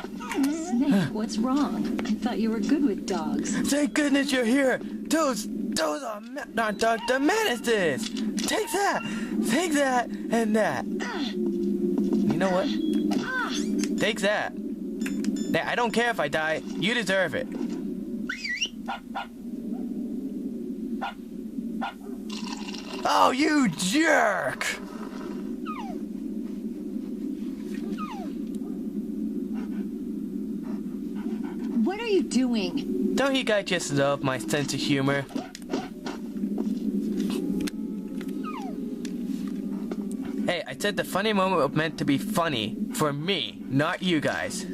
Snake, what's wrong? I thought you were good with dogs. Thank goodness you're here. Those are not dogs. The menaces. Take that, and that. You know what? Take that. I don't care if I die. You deserve it. Oh, you jerk! What are you doing? Don't you guys just love my sense of humor? Hey, I said the funny moment was meant to be funny for me, not you guys.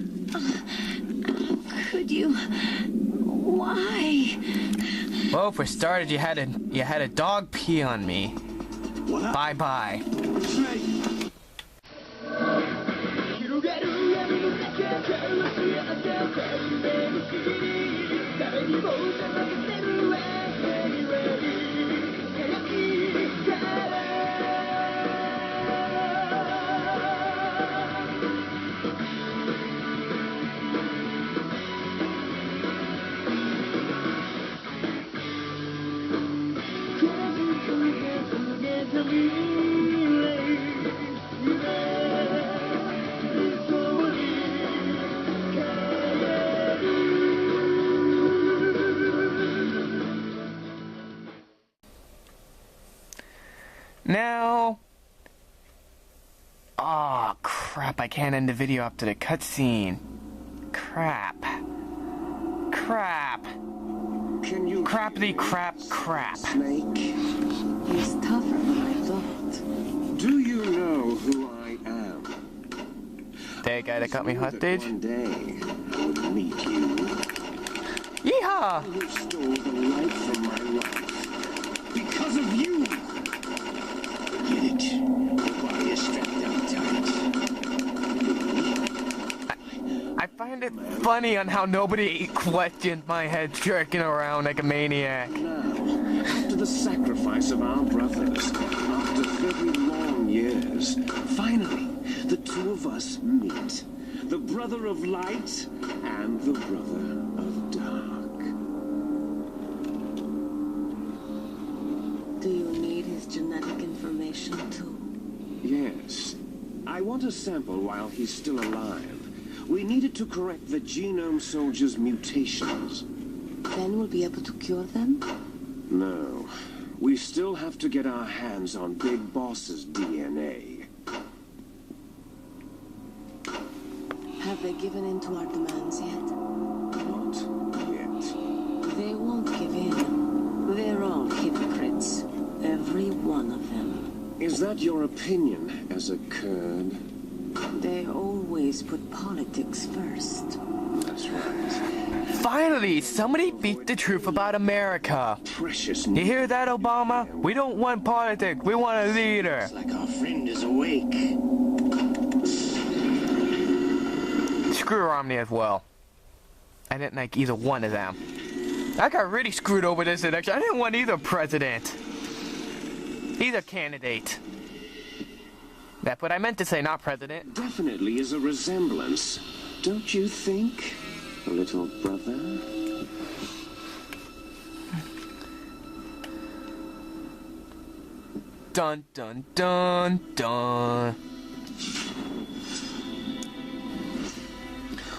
Could you? Why? Well, for starters, you had a dog pee on me. What? Bye. Now, oh crap, I can't end the video after the cutscene. Crap. Can you Crappity crap. Snake? He's tougher than I thought. Do you know who I am? That guy that got me hostage? One day I would meet you. Yeehaw! You stole the light from my life. Because of you! Get it? While you're strapped down tight. I find it funny on how nobody questioned my head jerking around like a maniac. Now, after the sacrifice of our brothers, after 30 long years, finally, the two of us meet. The brother of light and the brother of dark. Do you need his genetic information too? Yes. I want a sample while he's still alive. We needed to correct the genome soldier's mutations. Then we'll be able to cure them? No. We still have to get our hands on Big Boss's DNA. Have they given in to our demands yet? Not yet. They won't give in. They're all hypocrites. Every one of them. Is that your opinion as a Kurd? They always put politics first. That's right. Finally, somebody beat the truth about America. Precious. You hear that, Obama? We don't want politics. We want a leader. It's like our friend is awake. Screw Romney as well. I didn't like either one of them. I got really screwed over this election. I didn't want either president. Either candidate. That's what I meant to say, not president. Definitely is a resemblance. Don't you think, little brother? Dun dun dun dun.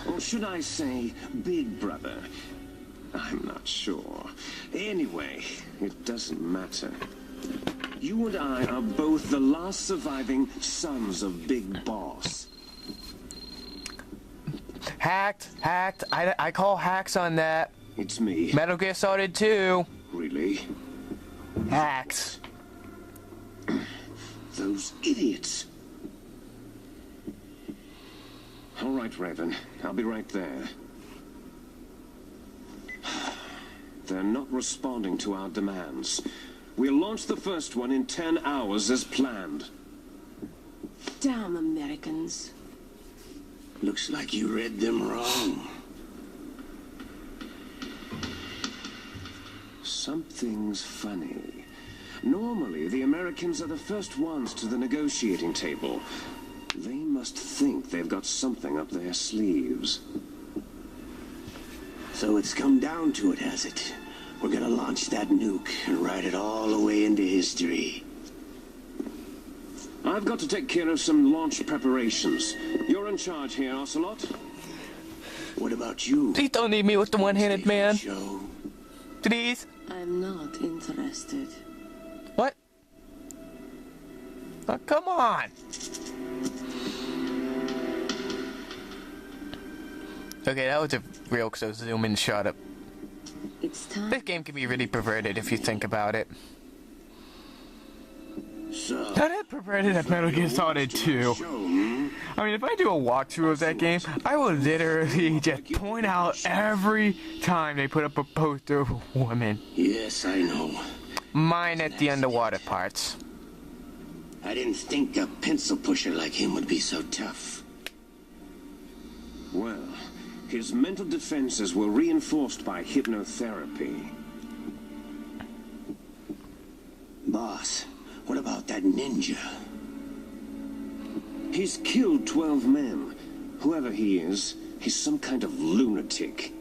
Or should I say, big brother? I'm not sure. Anyway, it doesn't matter. You and I are both the last surviving sons of Big Boss. Hacked. I call hacks on that. It's me. Metal Gear Solid 2. Really? Hacks. Those idiots. All right, Raven. I'll be right there. They're not responding to our demands. We'll launch the first one in 10 hours as planned. Damn Americans. Looks like you read them wrong. Something's funny. Normally, the Americans are the first ones to the negotiating table. They must must think they've got something up their sleeves. So it's come down to it, has it? We're gonna launch that nuke and ride it all the way into history. I've got to take care of some launch preparations. You're in charge here, Ocelot. What about you? Please don't leave me with the one-handed man. Show? Please. I'm not interested. What? Oh, come on. Okay, that was a real close zoom in shot up. It's time. This game can be really perverted if you think about it. So, That is perverted at Metal Gear Solid 2. I mean, if I do a walkthrough of that game, I will literally just point out every time they put up a poster of a woman. yes, I know. Mine at the underwater parts. I didn't think a pencil pusher like him would be so tough. Well, his mental defenses were reinforced by hypnotherapy. Boss, what about that ninja? He's killed 12 men. Whoever he is, he's some kind of lunatic.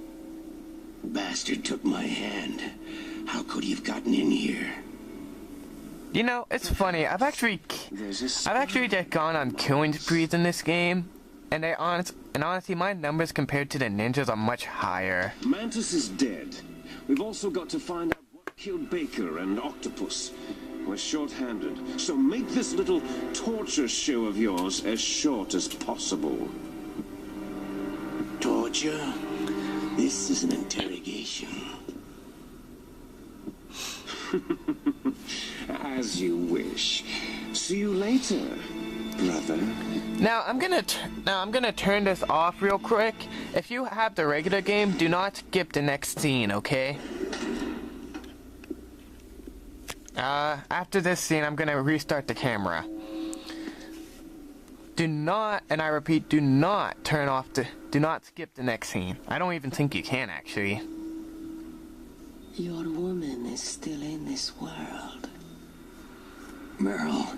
Bastard took my hand. How could he have gotten in here? You know, it's funny. I've actually just gone on killing sprees in this game, and honestly, my numbers compared to the ninjas are much higher. Mantis is dead. We've also got to find out what killed Baker and Octopus. We're short-handed, so make this little torture show of yours as short as possible. Torture? This is an interrogation. As you wish. See you later, brother. Now I'm gonna turn this off real quick. If you have the regular game, do not skip the next scene, okay? After this scene, I'm gonna restart the camera. Do not, and I repeat, do not skip the next scene. I don't even think you can, actually. Your woman is still in this world. Meryl.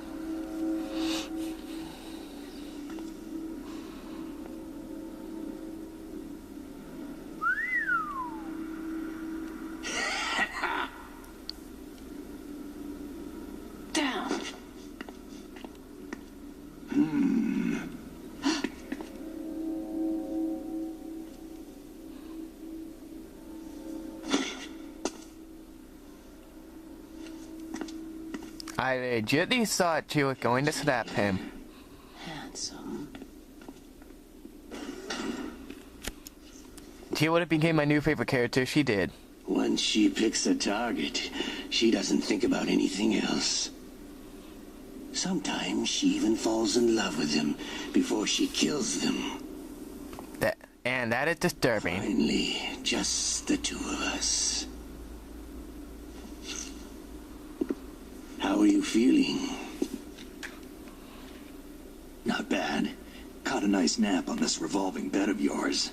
Down. I legitimately thought she was going to slap him. Handsome. She would have became my new favorite character. She did. Once she picks a target, she doesn't think about anything else. Sometimes she even falls in love with them before she kills them. That is disturbing. Finally, just the two of us. How are you feeling? Not bad. Caught a nice nap on this revolving bed of yours.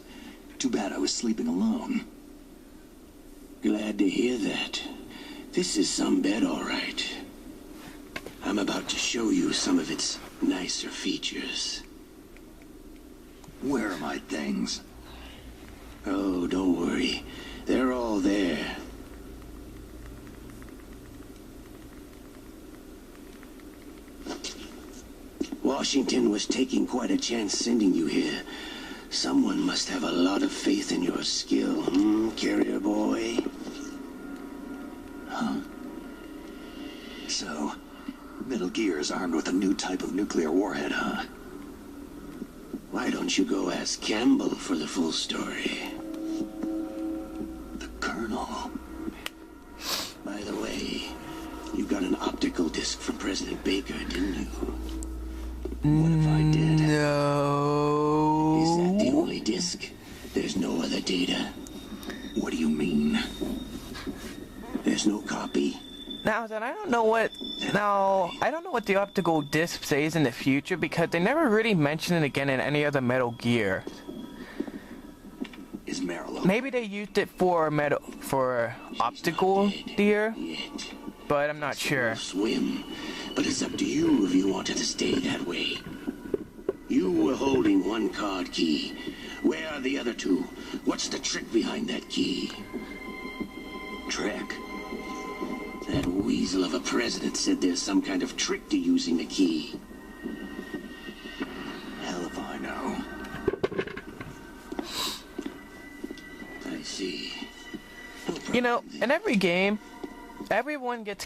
Too bad I was sleeping alone. Glad to hear that. This is some bed, all right. I'm about to show you some of its nicer features. Where are my things? Oh, don't worry. They're all there. Washington was taking quite a chance sending you here. Someone must have a lot of faith in your skill, carrier boy? Huh? So, Metal Gear is armed with a new type of nuclear warhead, huh? Why don't you go ask Campbell for the full story? The Colonel. By the way, you got an optical disc from President Baker, didn't you? What if I did? No. Is that the only disc? There's no other data. What do you mean? There's no copy. Now then, I don't know what the optical disc says in the future because they never really mention it again in any other Metal Gear. Is Meryl okay? Maybe they used it for optical gear, Yet. but I'm not sure. Swim, but it's up to you if you wanted to stay that way. You were holding one card key. Where are the other two? What's the trick behind that key? Trick? That weasel of a president said there's some kind of trick to using the key. Hell if I know. I see. No You know, problem then. in every game, everyone gets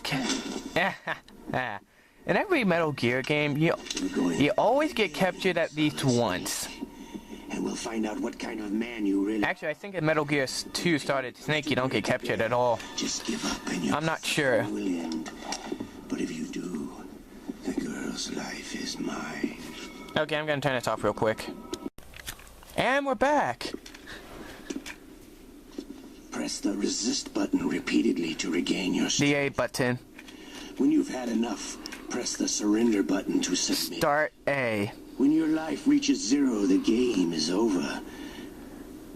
in every Metal Gear game, you always get captured at least once. And we'll find out what kind of man you really Actually, I think in Metal Gear 2 started Snake, you don't get captured at all. just give up and your I'm not sure. will end. But if you do, the girl's life is mine. Okay, I'm gonna turn this off real quick. And we're back. Press the resist button repeatedly to regain your The strength. A button. When you've had enough, press the surrender button to submit. Start A. When your life reaches 0, the game is over.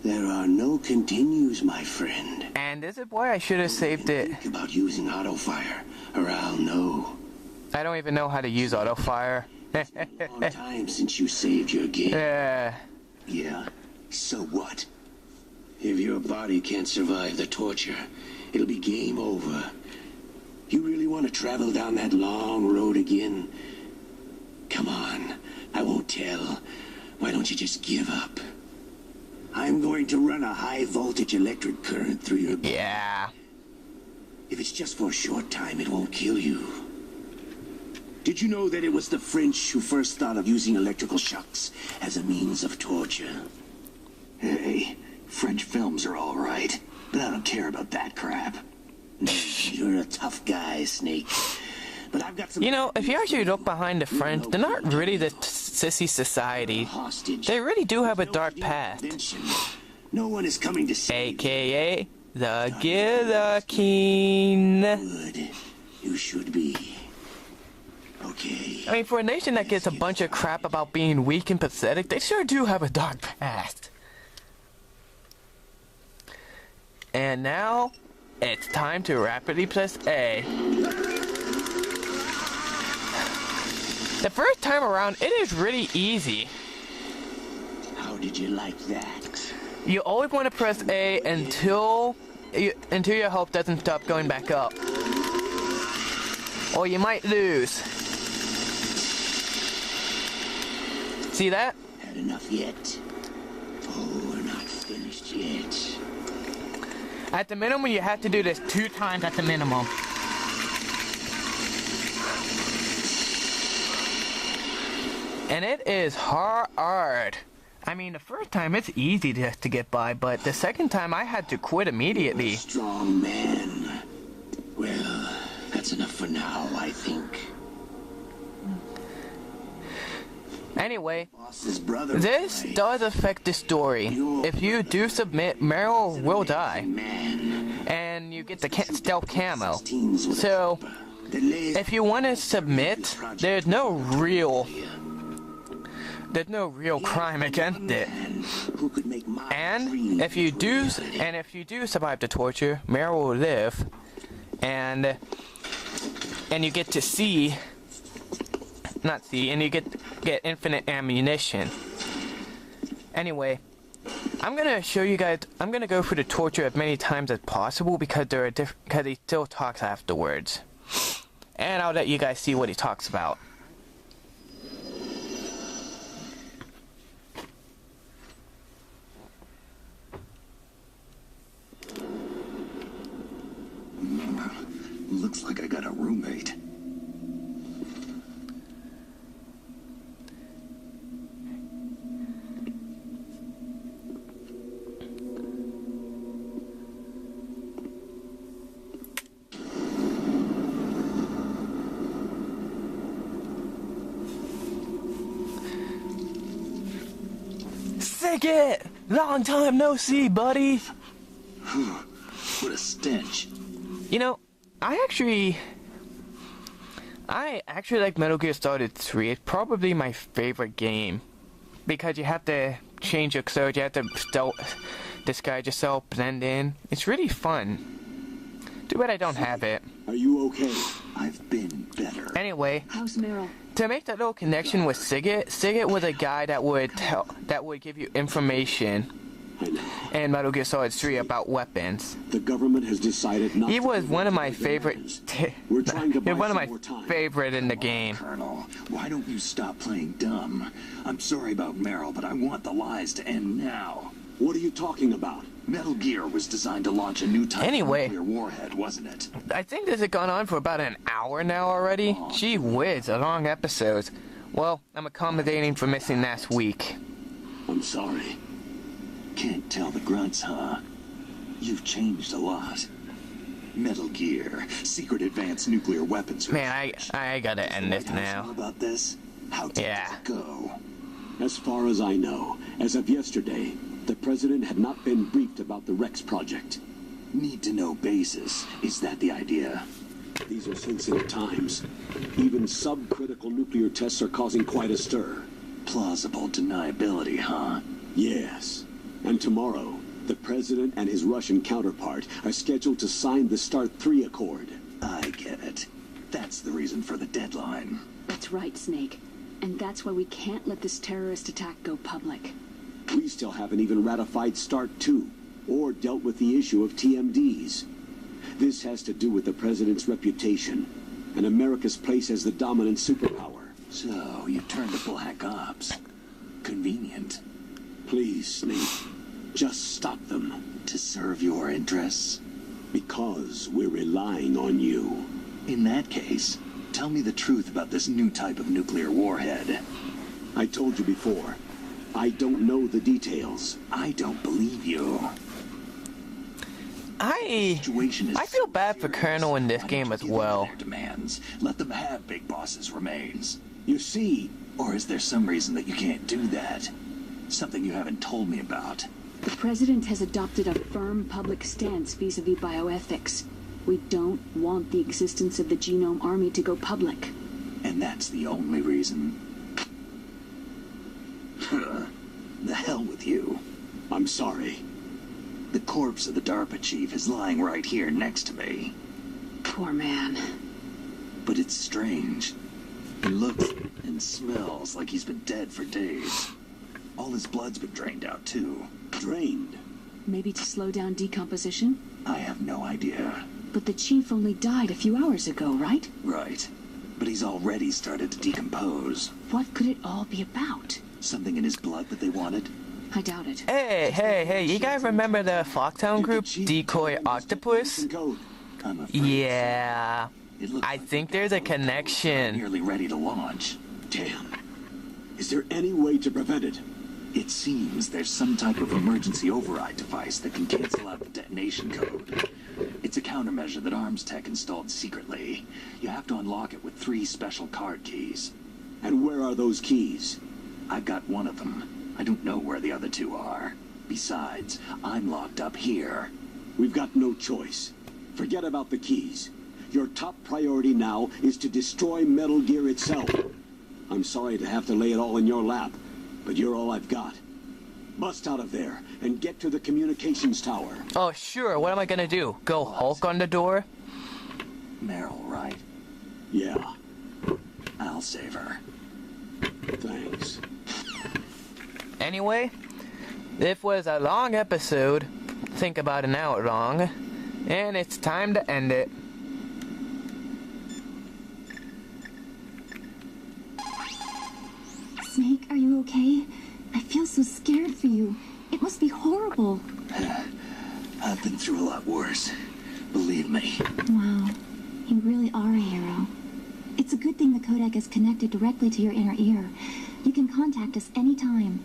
There are no continues, my friend. And this is why I should have saved it. Think about using auto fire, or I'll know. I don't even know how to use auto fire. Long time since you saved your game. Yeah? So what? If your body can't survive the torture, it'll be game over. You really want to travel down that long road again? Come on, I won't tell. Why don't you just give up? I'm going to run a high voltage electric current through your body. Yeah. If it's just for a short time, it won't kill you. Did you know that it was the French who first thought of using electrical shocks as a means of torture? Hey, French films are all right, but I don't care about that crap. You're a tough guy, Snake. But I've got some... You know, if you actually look behind the French, they're not really the sissy society. hostage. They really do have a dark past. No one is coming to save AKA the Guillotine. Good. You should be. Okay. I mean, for a nation that gets a bunch of crap about being weak and pathetic, they sure do have a dark past. And now, it's time to rapidly press A. The first time around, it is really easy. How did you like that? You always want to press A until your health doesn't stop going back up. Or you might lose. See that? Had enough yet? Oh, we're not finished yet. At the minimum, you have to do this 2 times at the minimum. And it is hard. I mean, the first time it's easy to get by, but the second time I had to quit immediately. Strong man. Well, that's enough for now, I think. Anyway, Boss's brother. this does affect the story. If you do submit, Meryl will die. Man. And you get the stealth camo. Teens with So, a lays if you want to submit, there's no real crime against it. who could make my And dream if you do reality. survive the torture, Meryl will live, and you get to and you get infinite ammunition. Anyway, I'm gonna show you guys. I'm gonna go through the torture as many times as possible because because he still talks afterwards, and I'll let you guys see what he talks about. Looks like I got a roommate. Sick it! Long time no see, buddy! What a stench. You know, I actually like Metal Gear Solid 3. It's probably my favorite game. Because you have to change your clothes, you have to disguise yourself, blend in. It's really fun. Too bad I don't have it. Are you okay? I've been better. Anyway, How's Meryl? to make that little connection with Sigget was a guy that would give you information I know. in Metal Gear Solid 3 about weapons. The government has decided not He to was give one of us my any favorite. weapons. We're trying to buy One of some my more time. favorite in the game. Colonel, why don't you stop playing dumb? I'm sorry about Meryl, but I want the lies to end now. What are you talking about? Metal Gear was designed to launch a new type Anyway. of nuclear warhead, wasn't it? I think this has gone on for about an hour now already. Gee whiz, a long episode. Well, I'm accommodating for missing last week. I'm sorry. Can't tell the grunts, huh? You've changed a lot. Metal Gear, secret advanced nuclear weapons. Man, I gotta end this White House know now. about this? How deep Yeah. does it go? As far as I know, as of yesterday, the president had not been briefed about the Rex project. Need to know basis. Is that the idea? These are sensitive times. Even subcritical nuclear tests are causing quite a stir. Plausible deniability, huh? Yes. And tomorrow, the president and his Russian counterpart are scheduled to sign the START 3 Accord. I get it. That's the reason for the deadline. That's right, Snake. And that's why we can't let this terrorist attack go public. We still haven't even ratified START 2 or dealt with the issue of TMDs. This has to do with the president's reputation and America's place as the dominant superpower. So, you turned to Black Ops. Convenient. Please, Snake, just stop them. To serve your interests? Because we're relying on you. In that case, tell me the truth about this new type of nuclear warhead. I told you before, I don't know the details. I don't believe you. I feel bad for Colonel in this Why game don't as you give them well. their demands. Let them have Big Boss's remains. You see, Or is there some reason that you can't do that? Something you haven't told me about. The president has adopted a firm public stance vis-a-vis bioethics. We don't want the existence of the Genome Army to go public. And that's the only reason. The hell with you. I'm sorry. The corpse of the DARPA chief is lying right here next to me. Poor man. But it's strange. He looks and smells like he's been dead for days. All his blood's been drained out, too. Drained. Maybe to slow down decomposition? I have no idea. But the chief only died a few hours ago, right? Right. But he's already started to decompose. What could it all be about? Something in his blood that they wanted? I doubt it. Hey, you guys remember the Foxhound group, Decoy Octopus? Code. I'm afraid. Yeah, It looks I like think the there's a capital code is connection. nearly ready to launch. Damn. Is there any way to prevent it? It seems there's some type of emergency override device that can cancel out the detonation code. It's a countermeasure that Arms Tech installed secretly. You have to unlock it with 3 special card keys. And where are those keys? I've got one of them. I don't know where the other 2 are. Besides, I'm locked up here. We've got no choice. Forget about the keys. Your top priority now is to destroy Metal Gear itself. I'm sorry to have to lay it all in your lap, but you're all I've got. Bust out of there and get to the communications tower. Oh, sure, what am I gonna do? Go Hulk on the door? Meryl, right? Yeah, I'll save her. thanks. Anyway, this was a long episode. Think about an hour long. And it's time to end it. Snake, are you okay? I feel so scared for you. It must be horrible. I've been through a lot worse. Believe me. Wow, you really are a hero. It's a good thing the codec is connected directly to your inner ear. You can contact us anytime.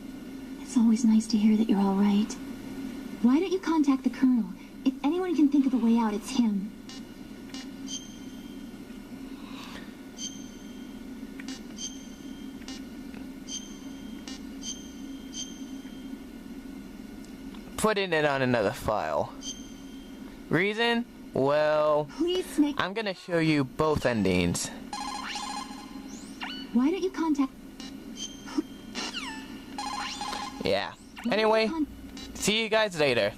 It's always nice to hear that you're all right. Why don't you contact the Colonel? If anyone can think of a way out, it's him. Putting it on another file. Reason? Well, Please, Snake. I'm gonna show you both endings. Why don't you contact... Yeah. Anyway, see you guys later.